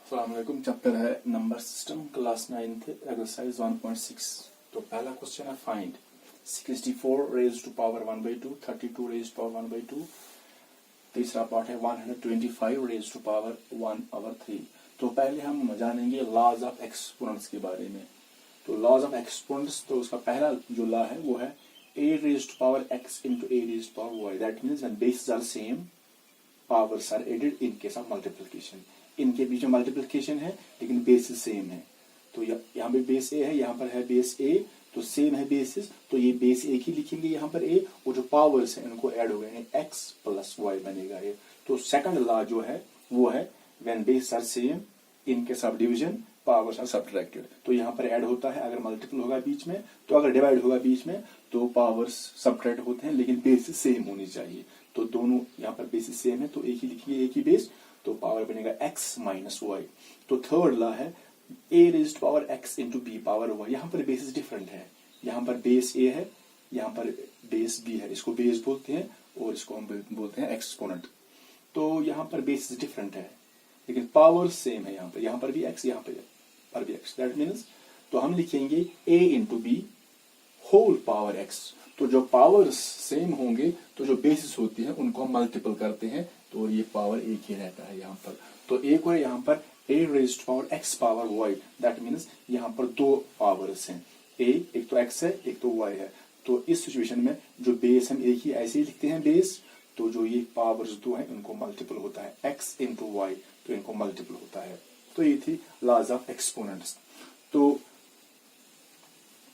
अस्सलामुअलैकुम। चैप्टर है number system, class 9th, exercise 1.6। तो पहला क्वेश्चन है find 64 raise to power 1/2, 32 raise to power 1/2। तीसरा पार्ट है 125 रेज टू पावर 1/3। तो पहले हम जानेंगे लॉज ऑफ एक्सपोनेंट्स के बारे में। तो लॉज ऑफ एक्सपोनेंट्स, तो उसका पहला जो लॉ है वो है a raised to power x into a raised to power y। That means when bases are same, powers are added in case of multiplication। इनके बीच में मल्टीप्लिकेशन है लेकिन बेसिस सेम है। तो यहाँ पे बेस ए है, यहाँ पर है बेस ए, तो सेम है बेसिस, तो ये बेस एक ही लिखेंगे यहाँ पर ए, और जो पावर्स है इनको ऐड हो गए, x प्लस वाई बनेगा ये। तो सेकंड लॉ जो है वो है when base are same in case of division powers are subtracted. तो यहाँ पर ऐड होता है अगर मल्टीपल होगा बीच में, तो अगर डिवाइड होगा बीच में तो पावर्स सब्ट्रैक्ट होते हैं, लेकिन बेसिस सेम होनी चाहिए। तो दोनों यहाँ पर बेसिस सेम है तो एक ही लिखिए, एक ही बेस, तो पावर बनेगा x माइनस वाई। तो थर्ड लॉ है a raised power x into B power y। यहाँ पर बेसिस डिफरेंट है, यहाँ पर बेस a है, यहाँ पर बेस b है। इसको बेस बोलते हैं और इसको हम बोलते हैं एक्सपोनेंट। तो यहाँ पर बेसिस डिफरेंट है लेकिन पावर सेम है। यहाँ पर भी x, यहाँ पर भी x। दैट मीन्स तो हम लिखेंगे a into B whole power x। तो जो पावर्स सेम होंगे तो जो बेसिस होती है उनको हम मल्टीपल करते हैं, तो ये पावर एक ही रहता है यहाँ पर। तो एक है यहाँ पर a raised power x power y। That means यहाँ पर दो पावर्स हैं, a एक तो x है एक तो y है। तो इस सिचुएशन में जो बेस हम एक ही ऐसे ही लिखते हैं बेस, तो जो ये पावर्स दो हैं उनको मल्टीपल होता है, x इंटू वाई, तो इनको मल्टीपल होता है। तो ये थी लॉज ऑफ एक्सपोनेंट्स। तो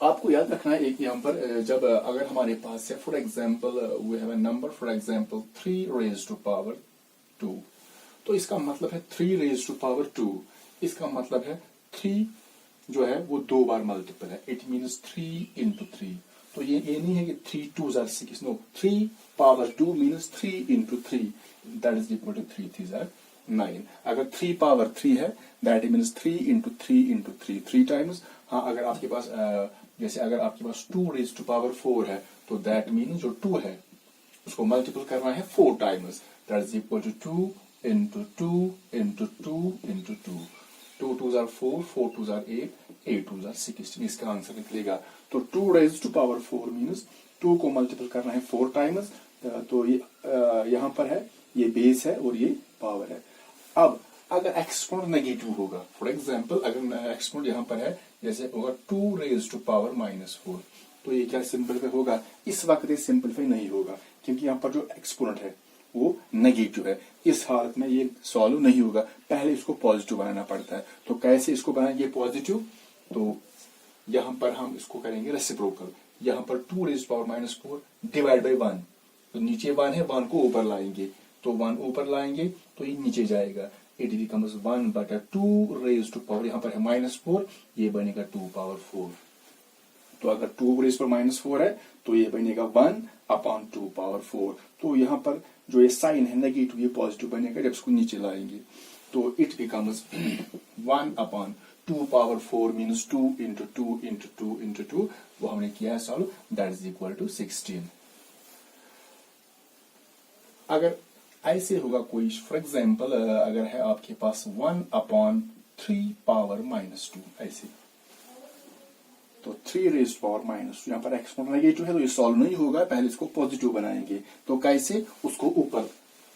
आपको याद रखना है एक यहाँ पर, जब अगर हमारे पास है for example we have a number, for example 3 raise to power 2, तो इसका मतलब है 3 रेज टू पावर 2। इसका मतलब है 3 जो है वो दो बार मल्टीपल है, इट मीन्स 3 इंटू 3। तो ये नहीं है कि 3 2s are 6, no, 3 power 2 means 3 into 3, that is equal to 3 3s are 9। अगर 3 पावर 3 है that means 3 into 3 into 3, 3 times. हाँ, अगर आपके पास जैसे अगर आपके पास 2 रेज टू पावर 4 है तो दैट मीन जो 2 है उसको मल्टीपल करना है 4 times, that is equal to 2 into 2 into 2 into 2। 2 2s are 4, 4 2s are 8, 8 2s are 16। इसका आंसर निकलेगा। तो 2 रेज टू पावर 4 मीन्स 2 को मल्टीपल करना है 4 टाइम्स। तो ये यहाँ पर है, ये बेस है और ये पावर है। अब अगर एक्सपोनेंट नेगेटिव होगा, फॉर एग्जांपल अगर एक्सपोनेंट यहाँ पर है जैसे होगा 2 रेज टू पावर -4, तो ये क्या सिंपलीफाई होगा? इस वक्त ये सिंपलीफाई नहीं होगा क्योंकि यहाँ पर जो एक्सपोनेंट है वो नेगेटिव है। इस हालत में ये सॉल्व नहीं होगा, पहले इसको पॉजिटिव बनाना पड़ता है। तो कैसे इसको बनाएंगे पॉजिटिव? तो यहाँ पर हम इसको करेंगे रेसिप्रोकल। यहाँ पर 2 रेज पावर -4 डिवाइड बाई 1, तो नीचे 1 है, 1 को ऊपर लाएंगे, तो 1 ऊपर लाएंगे तो ये नीचे जाएगा, it becomes 1/2 raise to power, यहाँ पर है -4, ये बनेगा 2 पावर 4। तो अगर 2 रेज पर -4 है तो ये बनेगा 1/2 पावर 4। तो यहाँ पर जो ये साइन है नेगेटिव, ये पॉजिटिव बनेगा जब इसको नीचे लाएंगे, तो it becomes 1/2 power 4 means 2 into 2 into 2 into 2। वो हमने किया है solve, that is equal to 16। अगर ऐसे होगा कोई, फॉर एग्जाम्पल अगर है आपके पास 1/3 पावर -2 ऐसे, तो 3 रेज पावर -2, यहाँ पर एक्सपोनेंट नेगेटिव है तो ये सॉल्व नहीं होगा, पहले इसको पॉजिटिव बनाएंगे। तो कैसे? उसको ऊपर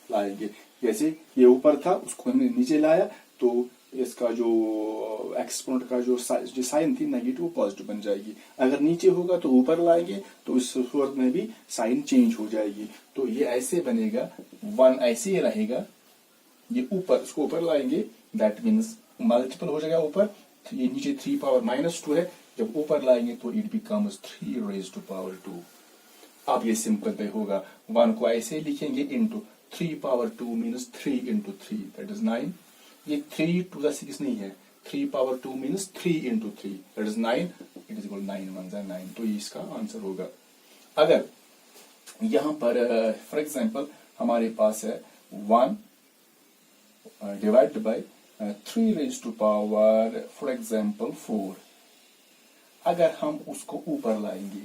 लाएंगे, जैसे ये ऊपर था उसको हमने नीचे लाया, तो इसका जो एक्सपोनेंट का जो साइन थी नेगेटिव पॉजिटिव बन जाएगी। अगर नीचे होगा तो ऊपर लाएंगे, तो इस सूरत में भी साइन चेंज हो जाएगी। तो ये ऐसे बनेगा, 1 ऐसे ही रहेगा, ये ऊपर, इसको ऊपर लाएंगे, दैट मीन्स मल्टीपल हो जाएगा ऊपर, ये नीचे 3 पावर -2 है, जब ऊपर लाएंगे तो it becomes 3 raise to power 2। अब ये सिंपल पे होगा, 1 को ऐसे ही लिखेंगे into 3 power 2 means 3 into 3, that is 9। ये 3 2s are 6 नहीं है, 3 power 2 means 3 into 3, that is 9, it is equal 9 1s are 9। तो ये इसका आंसर होगा। अगर यहाँ पर फॉर एग्जाम्पल हमारे पास है 1 divide by 3 raise to power for example 4, अगर हम उसको ऊपर लाएंगे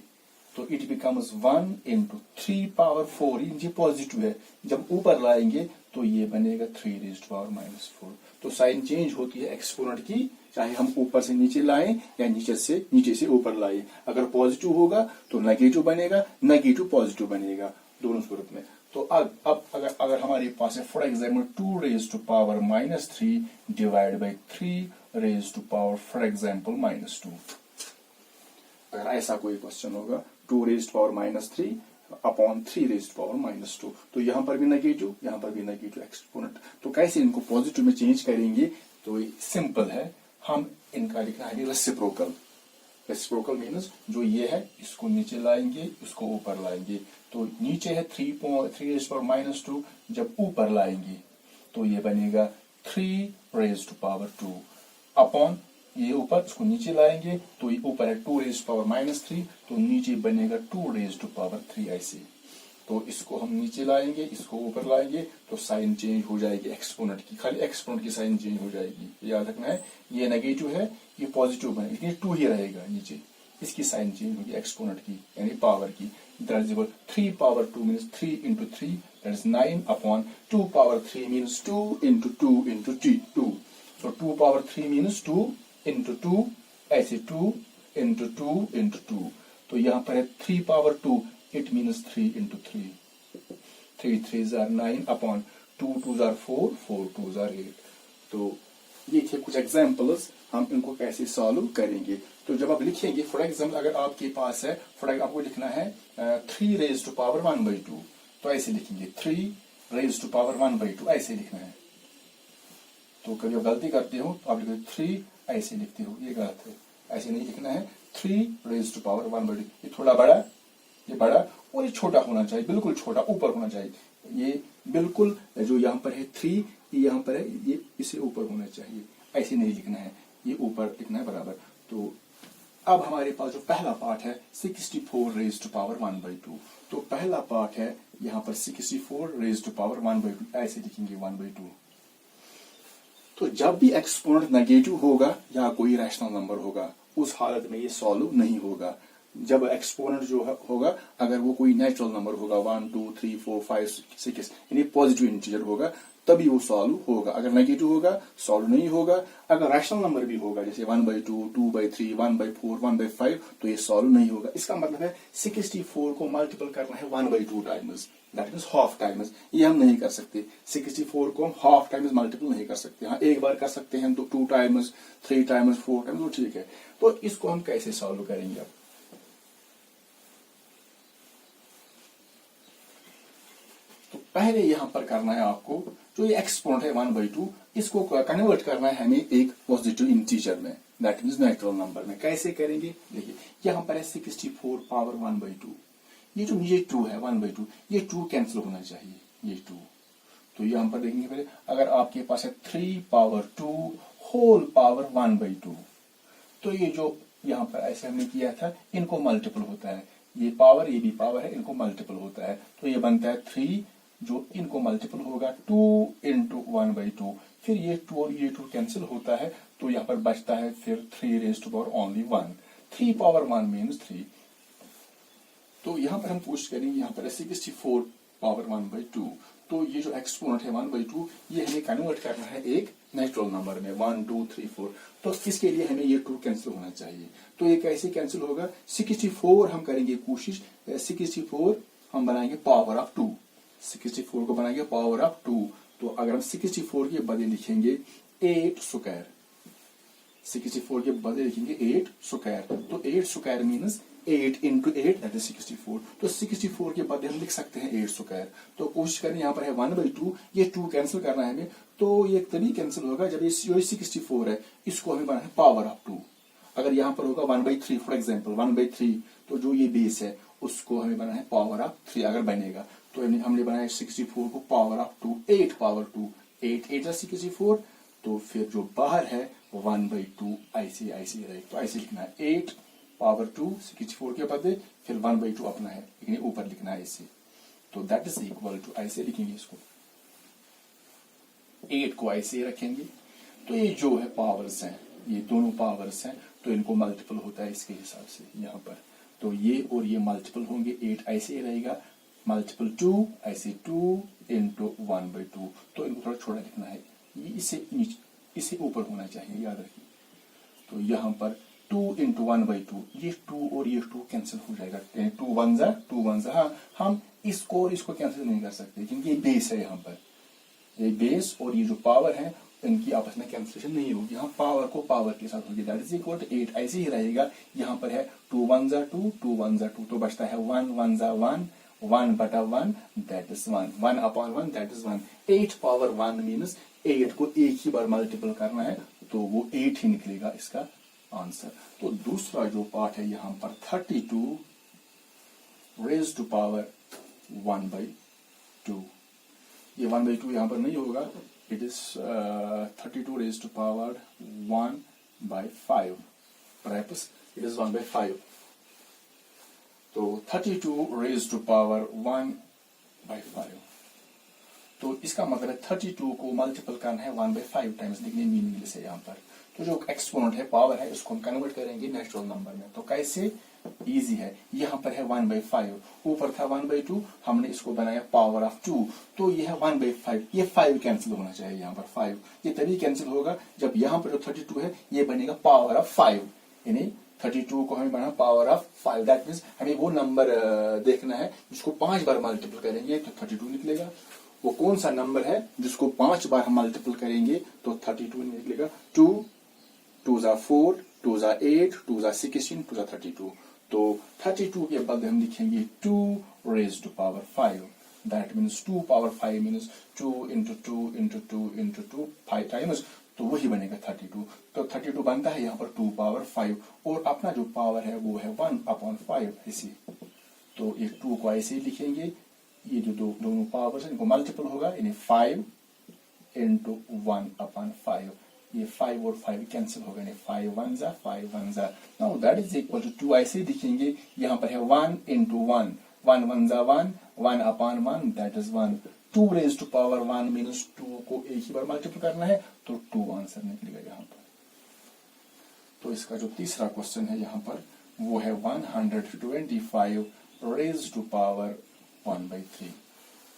तो इट बिकम्स 1 इंटू 3 पावर 4, ये पॉजिटिव है, जब ऊपर लाएंगे तो ये बनेगा 3 रेज़्ड टू पावर -4। तो साइन चेंज होती है एक्सपोनेंट की, चाहे हम ऊपर से नीचे लाएं या नीचे से ऊपर लाएं। अगर पॉजिटिव होगा तो नेगेटिव बनेगा, नेगेटिव पॉजिटिव बनेगा, दोनों सूरत में। तो अब अगर हमारे पास है for example 2 raised to power -3 divide by 3 raised to power for example -2। अगर ऐसा कोई क्वेश्चन होगा 2 raised to power -3 upon 3 raised to power -2, तो यहां पर भी नेगेटिव, यहां पर भी नेगेटिव एक्सपोनेंट। तो कैसे इनको पॉजिटिव में चेंज करेंगे? तो सिंपल है, हम इनका लिखना है रेसिप्रोकल। रेसिप्रोकल मीन्स जो ये है इसको नीचे लाएंगे, इसको ऊपर लाएंगे। तो नीचे है 3 रेज़्ड टू पावर -2, जब ऊपर लाएंगे तो ये बनेगा 3 रेज़्ड टू पावर 2 अपॉन ये ऊपर, इसको नीचे लाएंगे तो ये ऊपर है 2 रेज़्ड टू पावर -3, तो नीचे बनेगा 2 रेज़्ड टू पावर 3 ऐसे। तो इसको हम नीचे लाएंगे, इसको ऊपर लाएंगे, तो साइन चेंज हो जाएगी एक्सपोनेंट की, खाली एक्सपोनेंट की साइन चेंज हो जाएगी। याद रखना है, ये नेगेटिव है, ये पॉजिटिव बनेगा, लेकिन 2 ही रहेगा नीचे, इसकी साइन चेंज होगी एक्सपोनेंट की यानी पावर की। That is 3 power 2 means 3 into 3, that is 9 upon 2 power 3 means 2 into 2 into 2। तो 2 पावर 3 मीन्स 2 into 2, ऐसे 2 into 2 into 2। तो यहां पर है 3 power 2, it means 3 into 3, 3 3s are 9 upon 2 2s are 4, 4 2s are 8। तो ये थे कुछ एग्जांपल्स, हम इनको कैसे सॉल्व करेंगे। तो जब आप लिखेंगे फॉर एग्जाम्पल, अगर आपके पास है आपको लिखना है 3 रेज़्ड टू पावर 1/2, तो ऐसे लिखेंगे 3 रेज़्ड टू पावर 1/2, ऐसे लिखना है। तो कभी आप गलती करते हो तो आप लिखते 3 ऐसे लिखते हो, ये गलत है, ऐसे नहीं लिखना है। 3 रेज़्ड टू पावर 1/2, ये थोड़ा बड़ा, ये बड़ा और ये छोटा होना चाहिए, बिल्कुल छोटा ऊपर होना चाहिए। ये बिल्कुल जो यहाँ पर है 3, ये यहाँ पर है, ये इसे ऊपर होना चाहिए, ऐसे नहीं लिखना है, ये ऊपर लिखना है बराबर। तो अब हमारे पास जो पहला पार्ट है 64 रेज़्ड टू पावर 1/2, तो पहला पार्ट है यहाँ पर 64 रेज़्ड टू पावर 1/2, ऐसे लिखेंगे 1/2। तो जब भी एक्सपोनेंट नेगेटिव होगा या कोई रैशनल नंबर होगा, उस हालत में ये सॉल्व नहीं होगा। जब एक्सपोनेंट जो होगा, अगर वो कोई नेचुरल नंबर होगा 1 2 3 4 5 6 यानी पॉजिटिव इंटीजर होगा, तभी वो सॉल्व होगा। अगर नेगेटिव होगा सॉल्व नहीं होगा। अगर रैशनल नंबर भी होगा जैसे 1/2 2/3 1/4 1/5, तो ये सॉल्व नहीं होगा। इसका मतलब है 64 को मल्टीपल करना है 1/2 times, that means half times. ये हम नहीं कर सकते, 64 को हम हाफ टाइम्स मल्टीपल नहीं कर सकते। हाँ, एक बार कर सकते हैं तो 2 टाइम्स 3 टाइम्स 4 टाइम्स, तो ठीक है। तो इसको हम कैसे सॉल्व करेंगे? अब तो पहले यहां पर करना है आपको, जो ये एक्सपोनेंट है 1/2, इसको कन्वर्ट करना है हमें एक पॉजिटिव इंटीजर में, दैट मीन्स नेचुरल नंबर में। कैसे करेंगे? देखिए, यहां पर है 64 पावर 1/2, ये जो नीचे 2 है 1/2, ये 2 कैंसिल होना चाहिए, ये 2। तो यहां पर देखेंगे पहले, अगर आपके पास है 3 पावर 2 होल पावर 1/2, तो ये जो यहां पर ऐसे हमने किया था, इनको मल्टीपल होता है, ये पावर ये भी पावर है, इनको मल्टीपल होता है, तो ये बनता है 3, जो इनको मल्टीपल होगा 2 into 1/2, फिर ये 2 और ये 2 कैंसिल होता है, तो यहाँ पर बचता है फिर 3 raised to power only 1, 3 power 1 means 3। तो यहाँ पर हम पूछ करेंगे, यहाँ पर 64 पावर 1/2, तो ये जो एक्सपोनेंट है 1/2, ये हमें कन्वर्ट करना है एक नेचुरल नंबर में 1 2 3 4। तो इसके लिए हमें ये 2 कैंसिल होना चाहिए। तो ये कैसे कैंसिल होगा? 64 हम करेंगे कोशिश, 64 हम बनाएंगे पावर ऑफ 2, 64 को बनाएंगे पावर ऑफ 2। तो अगर हम 64 के बदले लिखेंगे 8 स्क्वायर, 64 के बदले लिखेंगे 8 स्क्वायर, तो 8 square means 8 into 8 that is 64। तो 64 के बदले हम लिख सकते हैं 8 स्क्वायर। तो कोशिश करें, यहाँ पर है 1/2, ये 2 कैंसिल करना है हमें, तो ये तभी कैंसिल होगा जब ये 64 है, इसको हमें बनाना है पावर ऑफ 2। अगर यहाँ पर होगा 1/3 फॉर एग्जाम्पल 1/3, तो जो ये बेस है उसको हमें बनाना है पावर ऑफ 3 अगर बनेगा। तो हमने बनाया 64 को पावर ऑफ 2, 8 पावर 2, 8 8 64, तो फिर जो बाहर है 1/2 ऐसे ऐसे रहेगा। तो ऐसे लिखना है 8 पावर 2 64 के बदले, फिर 1/2 अपना है, लेकिन ऊपर लिखना है ऐसे। तो दैट इज इक्वल टू, ऐसे लिखेंगे इसको, 8 को ऐसे रखेंगे। तो ये जो है पावर्स हैं, ये दोनों पावर्स हैं, तो इनको मल्टीपल होता है इसके हिसाब से यहाँ पर। तो ये और ये मल्टीपल होंगे, 8 ऐसे रहेगा, मल्टीपल 2 ऐसे 2 इंटू 1/2। तो इनको थोड़ा छोटा लिखना है, ये इसे ऊपर होना चाहिए, याद रखिए। तो यहाँ पर 2 इंटू 1/2, ये 2 और ये 2 कैंसिल हो जाएगा, 2 1 हाँ, हम इसको और इसको कैंसिल नहीं कर सकते क्योंकि ये बेस है, यहाँ पर ये बेस और ये जो पावर है इनकी आपस में कैंसिलेशन नहीं होगी, यहाँ पावर को पावर के साथ होगी, दैट इज इक्वल टू 8 ऐसे ही रहेगा। यहाँ पर है 2 1 2, 2 1 2, तो बचता है 1 1 1, 1/1 that is 1, 1/1 that is 1। 8 power 1 means 8 को एक ही बार मल्टीपल करना है, तो वो 8 ही निकलेगा इसका आंसर। तो दूसरा जो पार्ट है यहाँ पर 32 रेज टू पावर 1/2, ये 1/2 यहाँ पर नहीं होगा, it is 32 raise to power 1/5, perhaps it is 1/5। तो 32 रेज टू पावर 1/5, तो इसका मतलब है 32 को मल्टीपल करना है 1/5 टाइम्स, लिखने मीनिंगलेस है यहाँ पर। तो जो एक्सपोनेंट है, पावर है, उसको हम कन्वर्ट करेंगे नेचुरल नंबर में। तो कैसे? इजी है, यहाँ पर है 1/5, ऊपर था 1/2, हमने इसको बनाया पावर ऑफ 2, तो ये है 1/5, ये 5 कैंसिल होना चाहिए यहाँ पर 5, ये तभी कैंसिल होगा जब यहाँ पर जो 32 है ये बनेगा पावर ऑफ 5, यानी 32 को हमें बनाना पावर ऑफ 5, दैट मीन्स हमें वो नंबर देखना है जिसको 5 बार मल्टीपल करेंगे तो 32 निकलेगा। वो कौन सा नंबर है जिसको 5 बार हम मल्टीपल करेंगे तो 32 निकलेगा। 2 2 4, 2 8, 2 16, 2 32, तो 32 के बाद हम लिखेंगे 2 raise to power 5, that means 2 power 5 means 2 into 2 into 2 into 2 5 times, तो वही बनेगा 32। तो 32 बनता है यहाँ पर 2 पावर 5, और अपना जो पावर है वो है 1/5 ऐसे, तो ये 2 को ऐसे ही लिखेंगे, ये जो दोनों पावर्स है इनको मल्टीपल होगा, यानी 5 इंटू 1/5, ये 5 और 5 कैंसिल होगा, यानी 5 1 now that is equal to 2 ऐसे ही दिखेंगे। यहाँ पर है 1 into 1, 1 1 1/1 that is 1। 2 raise to power 1 means 2 को एक ही बार मल्टीपल करना है, तो 2 आंसर निकलेगा यहाँ पर। तो इसका जो तीसरा क्वेश्चन है यहाँ पर वो है 125 रेज टू पावर 1/3।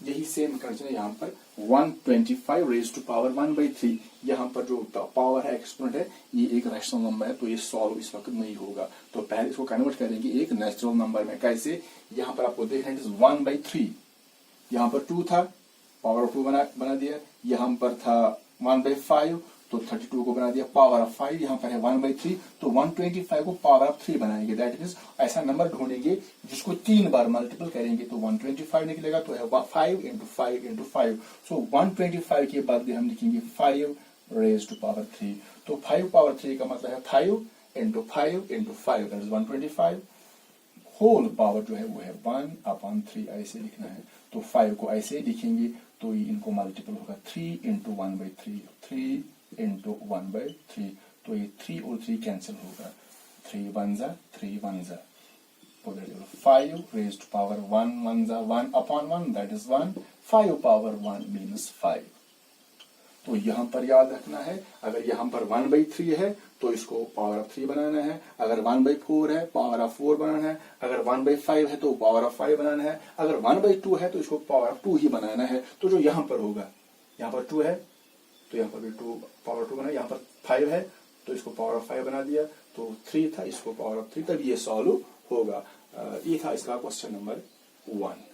यही सेम कंडीशन है यहाँ पर 125 रेज टू पावर 1/3। यहाँ पर जो पावर है, एक्सपोनेंट है, ये एक रैशनल नंबर है, तो ये सॉल्व इस वक्त नहीं होगा। तो पहले इसको कन्वर्ट करेंगे एक नेचुरल नंबर में। कैसे? यहाँ पर आपको देखना है 1/3, यहाँ पर 2 था, पावर 2 बना दिया, यहाँ पर था 1/5, तो 32 को बना दिया पावर ऑफ 5, यहाँ पर है 1/3, तो 125 को पावर ऑफ 3 बनाएंगे, दैट मीन्स ऐसा नंबर ढूंढेंगे जिसको 3 बार मल्टीपल करेंगे तो 125 निकलेगा, तो है 5 इंटू 5 इंटू 5। सो 125 के बाद हम लिखेंगे 5 रेज टू पावर 3, तो 5 पावर 3 का मतलब है 5 into 5 into 5, that is 125। Whole power जो है वो है 1/3, ऐसे लिखना है। तो 5 को ऐसे लिखेंगे, तो इनको मल्टीपल होगा 3 इंटू 1/3, 3 इंटू 1/3, तो ये 3 और 3 कैंसिल होगा, 3 1 3 1, तो that is 5 raise to power 1 1/1 that is 1, 5 power 1 means 5। तो यहाँ पर याद रखना है, अगर यहाँ पर 1/3 है तो इसको पावर ऑफ 3 बनाना है, अगर 1/4 है पावर ऑफ 4 बनाना है, अगर 1/5 है तो पावर ऑफ 5 बनाना है, अगर 1/2 है तो इसको पावर ऑफ 2 ही बनाना है। तो जो यहाँ पर होगा, यहाँ पर 2 है तो यहाँ पर भी 2 पावर 2 बना, यहाँ पर 5 है तो इसको पावर ऑफ 5 बना दिया, तो 3 था, इसको पावर ऑफ 3, तब ये सॉल्व होगा। ये था इसका क्वेश्चन नंबर 1।